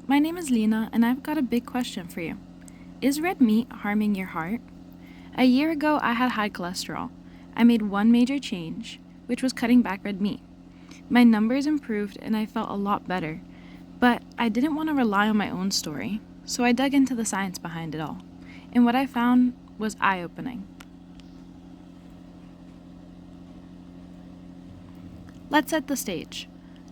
My name is Lena, and I've got a big question for you. Is red meat harming your heart? A year ago, I had high cholesterol. I made one major change, which was cutting back red meat. My numbers improved, and I felt a lot better. But I didn't want to rely on my own story, so I dug into the science behind it all. And what I found was eye-opening. Let's set the stage.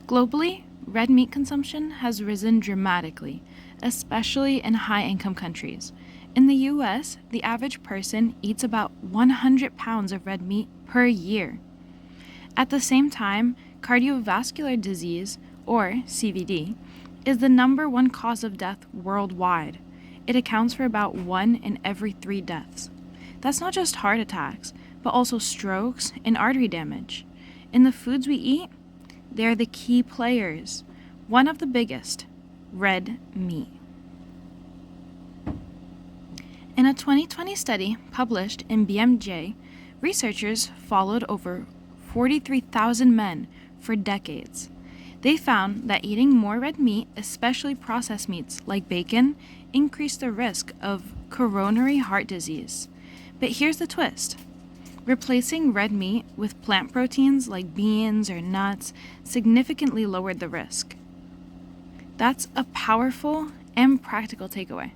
Globally, red meat consumption has risen dramatically, especially in high-income countries. In the US, the average person eats about 100 pounds of red meat per year. At the same time, cardiovascular disease, or CVD, is the number one cause of death worldwide. It accounts for about 1 in every 3 deaths. That's not just heart attacks, but also strokes and artery damage. In the foods we eat, they're the key players. One of the biggest, red meat. In a 2020 study published in BMJ, researchers followed over 43,000 men for decades. They found that eating more red meat, especially processed meats like bacon, increased the risk of coronary heart disease. But here's the twist. Replacing red meat with plant proteins like beans or nuts significantly lowered the risk. That's a powerful and practical takeaway.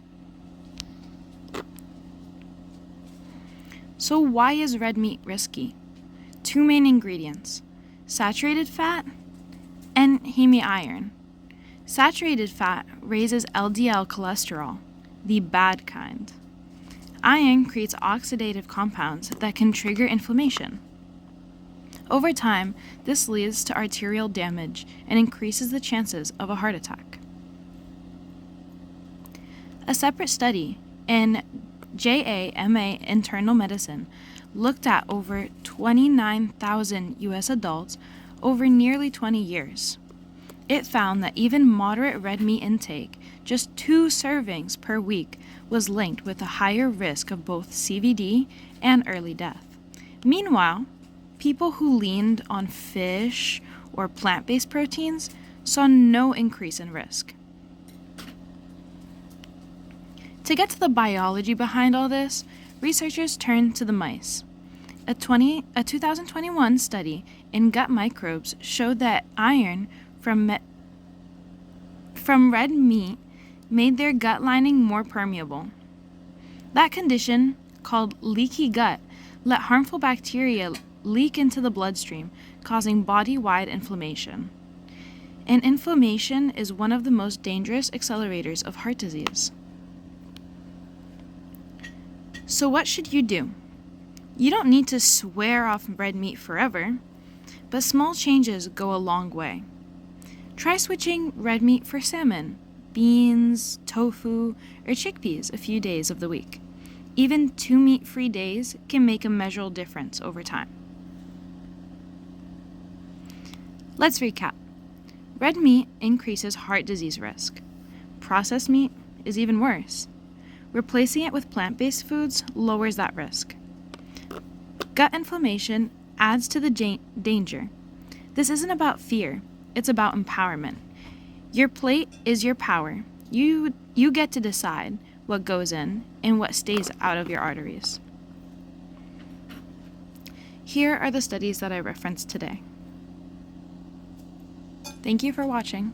So why is red meat risky? 2 main ingredients: saturated fat and hemiiron. Saturated fat raises LDL cholesterol, the bad kind. Iron creates oxidative compounds that can trigger inflammation. Over time, this leads to arterial damage and increases the chances of a heart attack. A separate study in JAMA Internal Medicine looked at over 29,000 U.S. adults over nearly 20 years. It found that even moderate red meat intake, just 2 servings per week, was linked with a higher risk of both CVD and early death. Meanwhile, people who leaned on fish or plant-based proteins saw no increase in risk. To get to the biology behind all this, researchers turned to the mice. A 2021 study in gut microbes showed that iron from red meat made their gut lining more permeable. That condition, called leaky gut, let harmful bacteria leak into the bloodstream, causing body-wide inflammation. And inflammation is one of the most dangerous accelerators of heart disease. So what should you do? You don't need to swear off red meat forever, but small changes go a long way. Try switching red meat for salmon, beans, tofu, or chickpeas a few days of the week. Even 2 meat-free days can make a measurable difference over time. Let's recap. Red meat increases heart disease risk. Processed meat is even worse. Replacing it with plant-based foods lowers that risk. Gut inflammation adds to the danger. This isn't about fear, it's about empowerment. Your plate is your power. You get to decide what goes in and what stays out of your arteries. Here are the studies that I referenced today. Thank you for watching.